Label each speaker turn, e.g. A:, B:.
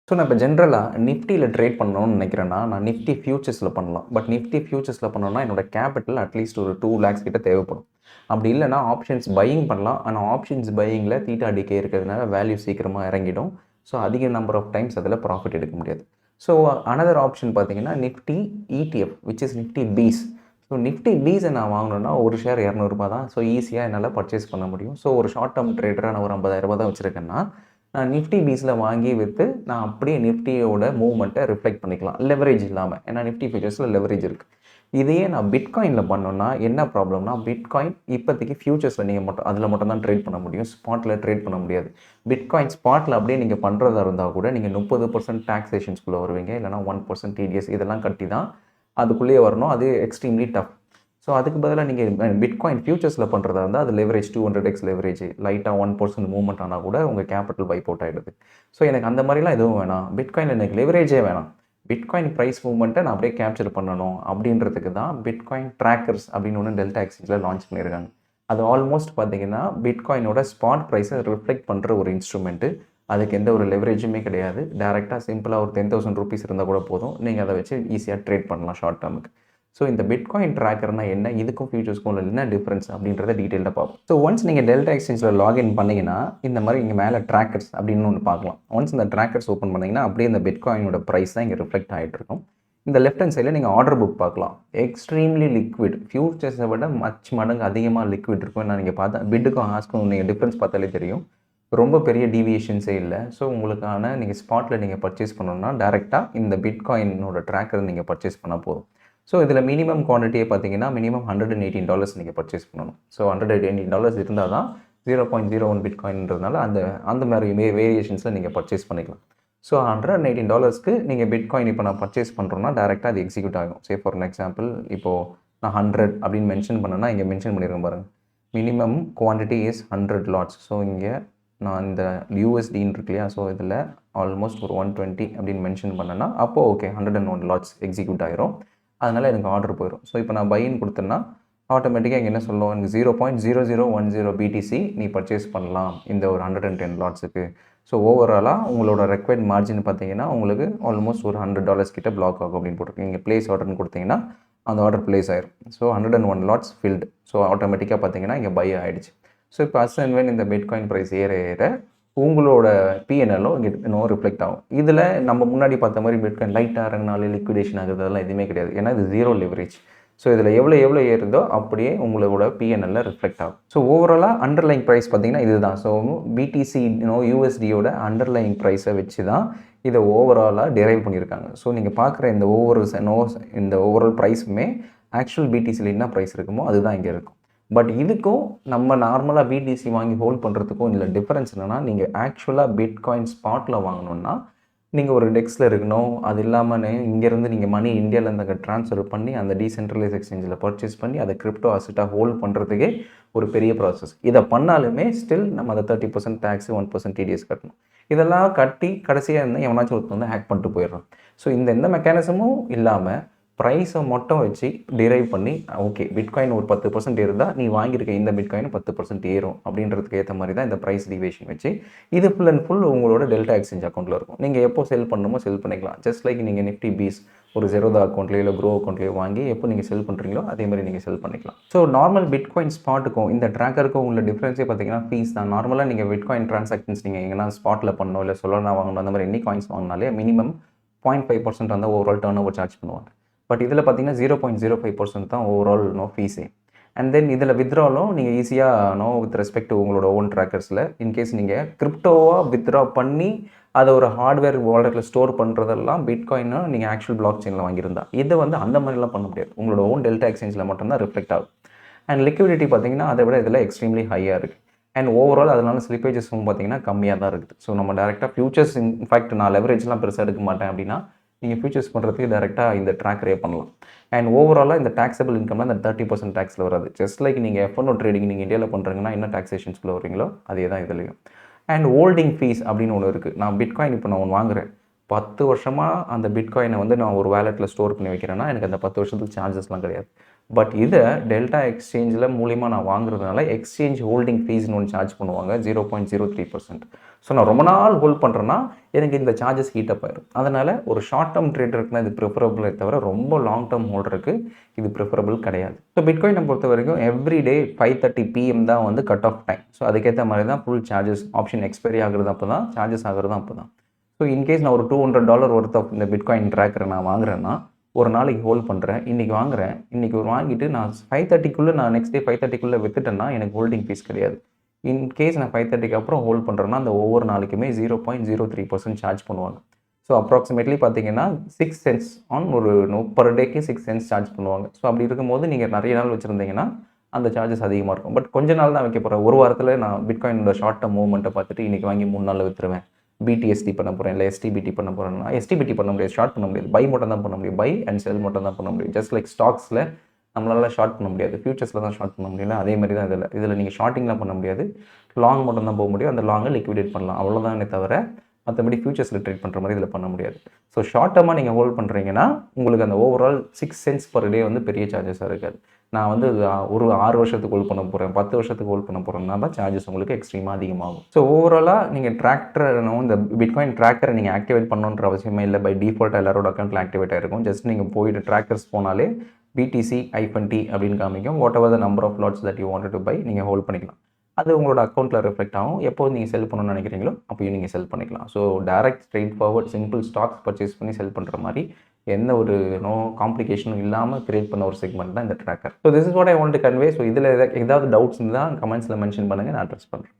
A: So நான் இப்போ ஜென்ரலாக நிஃப்டியில் ட்ரேட் பண்ணணும்னு நினைக்கிறேன்னா, நான் நிஃப்டி ஃபியூச்சர்ஸில் பண்ணலாம். பட் நிஃப்டி ஃபியூச்சர்ஸில் பண்ணணும்னா என்னோட கேபிட்டல் அட்லீஸ்ட் ஒரு 2 லேக்ஸ் கிட்ட தேவைப்படும். அப்படி இல்லைனா ஆப்ஷன்ஸ் பையிங் பண்ணலாம். ஆனால் ஆப்ஷன்ஸ் பையிங்கில் தீட்டா டிகே இருக்கிறதுனால வேல்யூ சீக்கிரமாக இறங்கிடும். ஸோ அதிக நம்பர் ஆஃப் டைம்ஸ் அதில் ப்ராஃபிட் எடுக்க முடியாது. ஸோ அனதர் ஆப்ஷன் பார்த்தீங்கன்னா Nifty ETF which is Nifty BeES. So Nifty பீஸை நான் வாங்கணும்னா ஒரு ஷேர் ₹200 தான். ஸோ ஈஸியாக என்னால் பர்ச்சேஸ் பண்ண முடியும். ஸோ ஒரு ஷார்ட் டேர்ம் ட்ரேடராக நான் ஒரு ₹50,000 தான் வச்சுருக்கேன்னா, நான் நிஃப்டி பீஸில் வாங்கி விற்று நான் அப்படியே நிஃப்டியோட மூவ்மெண்ட்டை ரிஃப்ளெக்ட் பண்ணிக்கலாம் லெவரேஜ் இல்லாமல். ஏன்னா நிஃப்டி ஃபியூச்சர்ஸில் லெவரேஜ் இருக்குது. இதையே நான் பிட்காயினில் பண்ணோன்னா என்ன ப்ராப்ளம்னா, பிட்காயின் இப்போதைக்கு ஃபியூச்சர்ஸில் நீங்கள் அதில் மட்டும் தான் ட்ரேட் பண்ண முடியும். ஸ்பாட்டில் ட்ரேட் பண்ண முடியாது. பிட்காயின் ஸ்பாட்டில் அப்படியே நீங்கள் பண்ணுறதா இருந்தால் கூட நீங்கள் 30% டாக்ஸேஷன்ஸ்குள்ளே வருவீங்க. இல்லைனா 1% டிடிஎஸ் இதெல்லாம் கட்டி தான் அதுக்குள்ளேயே வரணும். அது எக்ஸ்ட்ரீம்லி டஃப். ஸோ அதுக்கு பதிலாக நீங்கள் பிட்காயின் ஃபியூச்சர்ஸில் பண்ணுறதா இருந்தால் அது லெவரேஜ் 200x லெவரேஜ் லைட்டாக 1% மூவ்மெண்ட் ஆனால் கூட உங்கள் கேபிட்டல் வைப் அவுட் ஆகிடுது. ஸோ எனக்கு அந்த மாதிரிலாம் எதுவும் வேணாம். பிட்காயின் எனக்கு லெவரேஜே வேணாம். பிட்காயின் ப்ரைஸ் மூவ்மெண்ட்டை நான் அப்படியே கேப்சர் பண்ணணும் அப்படின்றதுக்கு தான் பிட்காயின் ட்ராக்கர்ஸ் அப்படின்னு ஒன்று டெல்டா எக்ஸ்சேஞ்சில் லான்ச் பண்ணியிருக்காங்க. அது ஆல்மோஸ்ட் பார்த்தீங்கன்னா பிட்காயினோட ஸ்பாட் ப்ரைஸை ரிஃப்ளெக்ட் பண்ணுற ஒரு இன்ஸ்ட்ருமெண்ட்டு. அதுக்கு எந்த ஒரு லெவரேஜுமே கிடையாது. டேரெக்டாக சிம்பிளாக ஒரு 10,000 ரூபீஸ் இருந்தால் கூட போதும். நீங்கள் அதை வச்சு ஈஸியாக ட்ரேட் பண்ணலாம் ஷார்ட் டேர்முக்கு. ஸோ இந்த பிட்காயின் ட்ராக்கர்னா என்ன, இதுக்கும் ஃபியூச்சர்ஸ்க்கும் என்ன டிஃப்ரென்ஸ் அப்படின்றத டீட்டெயிலாக பார்ப்போம். ஸோ ஒன்ஸ் நீங்கள் டெல்டா எக்ஸ்சேஞ்சில் லாகின் பண்ணிங்கன்னா இந்த மாதிரி இங்கே மேலே ட்ராக்கர்ஸ் அப்படின்னு ஒன்று பார்க்கலாம். ஒன்ஸ் இந்த ட்ராக்கர்ஸ் ஓப்பன் பண்ணிங்கன்னா அப்படியே இந்த பிட்காயினோட ப்ரைஸ் தான் இங்கே ரிஃப்ளெக்ட் ஆகிட்டு இருக்கும். இந்த லெஃப்ட் ஹேண்ட் சைடில் நீங்கள் ஆர்டர் புக் பார்க்கலாம். எக்ஸ்ட்ரீம்லி லிக்விட், ஃபியூச்சர்ஸை விட மடங்கு அதிகமாக லிக்விட் இருக்கும். நான் நீங்கள் பார்த்தா பிட்டுக்கும் ஆஸ்க்கும் நீங்கள் டிஃப்ரென்ஸ் பார்த்தாலே தெரியும். ரொம்ப பெரிய டீவியேஷன்ஸே இல்லை. ஸோ உங்களுக்கான நீங்கள் ஸ்பாட்டில் நீங்கள் பர்ச்சேஸ் பண்ணணும்னா டேரெக்டாக இந்த பிட்காயினோட ட்ராக்கர் நீங்கள் பர்ச்சேஸ் பண்ணால் போதும். ஸோ இதில் மினிமம் குவான்டிட்டியை பார்த்தீங்கன்னா மினிமம் $118 நீங்கள் பர்ச்சேஸ் பண்ணணும். ஸோ $118 இருந்தால் தான் 0.01 பிட்காயின்றதுனால அந்த மாதிரி வேரியேஷன்ஸில் நீங்கள் பர்ச்சேஸ் பண்ணிக்கலாம். ஸோ $118க்கு நீங்கள் பிட்காயின் இப்போ நான் பர்ச்சேஸ் பண்ணுறோன்னா டேரெக்டாக அது எக்ஸிக்யூட் ஆகும். சே ஃபார் எக்ஸாம்பிள் இப்போது நான் 100 அப்படின்னு மென்ஷன் பண்ணேன்னா இங்கே மென்ஷன் பண்ணியிருக்கேன் பாருங்கள். Minimum quantity is 100 lots. So இங்கே நான் இந்த யூஎஸ்டின்னு இருக்கு இல்லையா, ஸோ இதில் ஆல்மோஸ்ட் ஒரு 120 அப்படின்னு மென்ஷன் பண்ணேன்னா அப்போது ஓகே 101 லாட்ஸ் எக்ஸிக்யூட் ஆகிரும். அதனால் எனக்கு ஆர்டர் போயிடும். ஸோ இப்போ நான் பையின்னு கொடுத்தேன்னா ஆட்டோமேட்டிக்காக இங்கே என்ன சொல்லுவோம், எனக்கு 0.0010 பிடிசி நீ பர்ச்சேஸ் பண்ணலாம் இந்த ஒரு 110 லாட்ஸுக்கு. ஸோ ஓவராலாக உங்களோட ரெக்வயர்ட் மார்ஜின் பார்த்தீங்கன்னா உங்களுக்கு ஆல்மோஸ்ட் ஒரு $100 கிட்ட பிளாக் ஆகும் அப்படின்னு போட்டிருக்கு. நீங்கள் ப்ளேஸ் ஆர்டர்னு கொடுத்தீங்கன்னா அந்த ஆர்டர் ப்ளேஸ் ஆயிரும். So 101 lots filled. ஸோ ஆட்டோமேட்டிக்காக பார்த்தீங்கன்னா இங்கே பை ஆகிடுச்சு. ஸோ இப்போ அஸ் அண்ட் வென் இந்த பிட்காயின் ப்ரைஸ் ஏற உங்களோட பிஎன்எல்லும் இங்கே இன்னும் ரிஃப்ளெக்ட் ஆகும். இதில் நம்ம முன்னாடி பார்த்த மாதிரி பிட்காயின் லைட்டாக இறங்கினாலே லிக்விடேஷன் ஆகுறதெல்லாம் எதுவுமே கிடையாது. ஏன்னா இது ஜீரோ லெவரேஜ். ஸோ இதில் எவ்வளோ ஏறுதோ அப்படியே உங்களோட பிஎன்எல்ல ரிஃப்ளெக்ட் ஆகும். ஸோ ஓவராலாக அண்டர்லைங் ப்ரைஸ் பார்த்தீங்கன்னா இதுதான். ஸோ பிடிசி யூஎஸ்டியோட அண்டர்லைங் ப்ரைஸை வச்சு தான் இதை ஓவராலாக டிரைவ் பண்ணியிருக்காங்க. ஸோ நீங்கள் பார்க்குற இந்த இந்த ஓவரால் ப்ரைஸுமே ஆக்சுவல் பிடிசியில் என்ன ப்ரைஸ் இருக்குமோ அதுதான் இங்கே இருக்கும். பட் இதுக்கும் நம்ம நார்மலாக பிடிசி வாங்கி ஹோல்ட் பண்ணுறதுக்கும் இதில் டிஃப்ரென்ஸ் என்னென்னா, நீங்கள் ஆக்சுவலாக பிட்காயின் ஸ்பாட்டில் வாங்கணுன்னா நீங்கள் ஒரு டெக்ஸில் இருக்கணும். அது இல்லாமல் இங்கேருந்து நீங்கள் மணி இந்தியாவிலேருந்து அங்கே ட்ரான்ஸ்ஃபர் பண்ணி அந்த டீசென்ட்ரலைஸ் எக்ஸ்சேஞ்சில் பர்ச்சேஸ் பண்ணி அதை கிரிப்டோ அசட்டாக ஹோல்ட் பண்ணுறதுக்கே ஒரு பெரிய ப்ராசஸ். இதை பண்ணாலுமே ஸ்டில் நம்ம அதை 30% டேக்ஸு 1% டிடிஎஸ் கட்டணும். இதெல்லாம் கட்டி கடைசியாக இருந்தால் எவனாச்சும் ஒருத்தர் வந்து ஹேக் பண்ணிட்டு போயிடுறான். ஸோ எந்த மெக்கானிசமும் இல்லாமல் ப்ரைஸை மட்டும் வச்சு டிரைவ் பண்ணி ஓகே பிட்காயின் ஒரு 10% இருந்தால் நீ வாங்கியிருக்க இந்த பிட்காயின் 10% ஏறும் அப்படின்றதுக்கு ஏற்ற மாதிரி தான் இந்த ப்ரைஸ் டிவேஷன் வச்சு இது ஃபுல் அண்ட் ஃபுல் உங்களோட டெல்டா எக்ஸ்சேஞ்ச் அக்கௌண்ட்டில் இருக்கும். நீங்கள் எப்போ செல் பண்ணணுமோ செல் பண்ணிக்கலாம். ஜஸ்ட் லைக் நீங்கள் நிஃப்டி பீஸ் ஒரு ஜெரோதா அக்கௌண்ட்லேயோ இல்லை க்ரோ அக்கௌண்ட்லேயோ வாங்கி எப்போ நீங்கள் செல் பண்ணுறீங்களோ அதே மாதிரி நீங்கள் செல் பண்ணிக்கலாம். ஸோ நார்மல் பிட்காயின் ஸ்பாட்டுக்கும் இந்த ட்ராக்கருக்கும் உள்ள டிஃப்ரென்ஸே பார்த்தீங்கன்னா ஃபீஸ் தான். நார்மலாக நீங்கள் பிட்காயின் ட்ரான்சாக்ஷன்ஸ் நீங்கள் எங்கன்னா ஸ்பாட்டில் பண்ணணும் இல்லை சொல்லனா வாங்கணும் அந்த மாதிரி எனி காயின்ஸ் வாங்கினாலே மினிமம் 0.5% அந்த ஓவரால் டர்ன் ஓவர் சார்ஜ் பண்ணுவாங்க. பட் இதில் பார்த்தீங்கன்னா 0.05% தான் ஓவரால் ஃபீஸே. அண்ட் தென் இதில் வித்ட்ராலும் நீங்கள் ஈஸியாக வித் ரெஸ்பெக்ட் டு உங்களோட ஓன் ட்ராக்கர்ஸில் இன்கேஸ் நீங்கள் கிரிப்டோவாக வித்ட்ரா பண்ணி அதை ஒரு ஹார்ட்வேர் வாலெட்டில் ஸ்டோர் பண்ணுறதெல்லாம் பிட்காயினா நீங்கள் ஆக்சுவல் பிளாக் செயினில் வாங்கியிருந்தா இதை வந்து அந்த மாதிரிலாம் பண்ண முடியாது. உங்களோட ஓன் டெல்டா எக்ஸ்சேஞ்சில் மட்டும்தான் ரிஃப்ளெக்ட் ஆகும். அண்ட் லிக்விடிட்டி பார்த்தீங்கன்னா அதை விட இதில் எக்ஸ்ட்ரீம்லி ஹையாக இருக்குது. அண்ட் ஓவரால் அதனால ஸ்லிப்பேஜஸும் பார்த்தீங்கன்னா கம்மியாக தான் இருக்குது. ஸோ நம்ம டேரெக்டாக ஃபியூச்சர்ஸ் இன்ஃபேக்ட் நான் லெவரேஜ்லாம் பெருசாக எடுக்க மாட்டேன் அப்படின்னா நீங்கள் ஃபியூச்சர்ஸ் பண்ணுறதுக்கு டேரெக்டாக இந்த ட்ராக்கரே பண்ணலாம். அண்ட் ஓவராலாக இந்த டாக்ஸபிள் இன்கம்ல இந்த 30% டேக்ஸில் வராது. ஜஸ்ட் லைக் நீங்கள் F1 ட்ரேடிங் நீங்கள் இந்தியாவில் பண்ணுறீங்கன்னா என்ன டாக்ஸேஷன்ஸ்குள்ளே வரீங்களோ அதே தான் இதுலையும். அண்ட் ஹோல்டிங் ஃபீஸ் அப்படின்னு ஒன்று இருக்குது. நான் பிட்காயின் இப்போ நான் ஒன்று வாங்குறேன், 10 வருஷமாக அந்த பிட்காயினை வந்து நான் ஒரு வேலெட்டில் ஸ்டோர் பண்ணி வைக்கிறேன்னா எனக்கு அந்த 10 வருஷத்துக்கு சார்ஜஸ்லாம் கிடையாது. பட் இதை டெல்டா எக்ஸ்சேஞ்சில் மூலிமா நான் வாங்குறதுனால எக்ஸ்சேஞ்ச் ஹோல்டிங் ஃபீஸ்னு ஒன்று சார்ஜ் பண்ணுவாங்க 0.03%. ஸோ நான் ரொம்ப நாள் ஹோல்ட் பண்ணுறேன்னா எனக்கு இந்த சார்ஜஸ் ஹீட்டப் ஆயிடும். அதனால் ஒரு ஷார்ட் டேர்ம் ட்ரேடருக்குனா இது ப்ரிஃபரபிளே தவிர ரொம்ப லாங் டேர்ம் ஹோல்டருக்கு இது ப்ரிஃபரபிள் கிடையாது. ஸோ பிட்காயினை பொறுத்த வரைக்கும் எவ்ரி டே 5:30 PM தான் வந்து கட் ஆஃப் டைம். ஸோ அதுக்கேற்ற மாதிரி தான் ஃபுல் சார்ஜஸ் ஆப்ஷன் எக்ஸ்பைரி ஆகுறது அப்போ தான், சார்ஜஸ் ஆகுறது அப்போ தான். ஸோ இன்கேஸ் நான் ஒரு $200 ஒர்த் ஆஃப் இந்த பிட்காயின் ட்ராக்கரை நான் வாங்குறேன்னா ஒரு நாளைக்கு ஹோல்ட் பண்ணுறேன், இன்றைக்கி வாங்குறேன், இன்றைக்கி ஒரு வாங்கிட்டு நான் 5:30க்குள்ளே நான் நெக்ஸ்ட் டே 5:30க்குள்ளே விற்றுட்டேன்னா எனக்கு ஹோல்டிங் ஃபீஸ் கிடையாது. இன்கேஸ் நான் 5:30க்கு அப்புறம் ஹோல்ட் பண்ணுறேன்னா அந்த ஒவ்வொரு நாளைக்குமே 0.03% சார்ஜ் பண்ணுவாங்க. ஸோ அப்ராக்சிமேட்லி பார்த்தீங்கன்னா 6 சென்ட்ஸ் ஆன் ஒரு பர் டேக்கு 6 சென்ட்ஸ் சார்ஜ் பண்ணுவாங்க. ஸோ அப்படி இருக்கும்போது நீங்கள் நிறைய நாள் வச்சுருந்தீங்கன்னா அந்த சார்ஜஸ் அதிகமாக இருக்கும். பட் கொஞ்ச நாள் தான் வைக்க போகிறேன். ஒரு வாரத்தில் நான் பிட்காயினோட ஷார்ட் டேர்ம் மூவ்மெண்ட்டை பார்த்துட்டு இன்றைக்கி வாங்கி 3 நாளில் விற்றுருவேன். பிடிஎஸ்டி பண்ண போகிறேன், இல்லை எஸ்டிபிடி பண்ண போகிறேன்னா எஸ்டிபிடி பண்ண முடியாது, ஷார்ட் பண்ண முடியாது, பை மட்டும் தான் பண்ண முடியும், பை அண்ட் செல் மட்டும் தான் பண்ண முடியும். ஜஸ்ட் லைக் ஸ்டாக்ஸில் நம்மளால் ஷார்ட் பண்ண முடியாது, ஃபியூச்சர்ஸில் தான் ஷார்ட் பண்ண முடியல. அதே மாதிரி தான் இதில் நீங்கள் ஷார்ட்டிங்லாம் பண்ண முடியாது, லாங் மட்டும் தான் போக முடியும். அந்த லாங்கை லிக்விடேட் பண்ணலாம், அவ்வளோதானே தவிர மற்றபடி ஃபியூச்சர்ஸில் ட்ரேட் பண்ணுற மாதிரி இதில் பண்ண முடியாது. ஸோ ஷார்ட் டேர்மாக நீங்கள் ஹோல்ட் பண்ணுறீங்கன்னா உங்களுக்கு அந்த ஓவரால் 6 சென்ட்ஸ் பர் டே வந்து பெரிய சார்ஜஸாக இருக்காது. நான் வந்து ஒரு 6 வருஷத்துக்கு ஹோல்ட் பண்ண போகிறேன், 10 வருஷத்துக்கு ஹோல்ட் பண்ண போகிறேன்னா தான் சார்ஜஸ் உங்களுக்கு எக்ஸ்ட்ரீமாக அதிகமாகும். ஸோ ஓவராலாக நீங்கள் இந்த பிட்காயின் ட்ராக்கரை நீங்கள் ஆக்டிவேட் பண்ணணுன்ற அவசியமே இல்லை. பை டிஃபால்ட்டாக எல்லாரோட அக்கௌண்ட்டில் ஆக்டிவேட் ஆகிருக்கும். ஜஸ்ட் நீங்கள் போயிட்டு ட்ராக்கர்ஸ் போனாலே BTC-T அப்படின்னு காமிக்கும். Whatever the number of lots that you wanted to buy நீங்கள் ஹோல்ட் பண்ணிக்கலாம். அது உங்களோட அக்கௌண்ட்டில் ரிஃப்ளெக்ட் ஆகும். எப்போது நீங்கள் செல் பண்ணணும்னு நினைக்கிறீங்களோ அப்போயும் நீங்கள் செல் பண்ணிக்கலாம். So direct straight forward simple stocks purchase பண்ணி செல் பண்ணுற மாதிரி எந்த ஒரு காம்ப்ளிகேஷனும் இல்லாமல் கிரியேட் பண்ண ஒரு செக்மெண்ட் தான் இந்த tracker. So this is what I want to convey. So இதில் ஏதாவது டவுட்ஸ் இருந்தால் கமெண்ட்ஸில் மென்ஷன் பண்ணுங்கள், நான் அட்ரஸ் பண்ணுறேன்.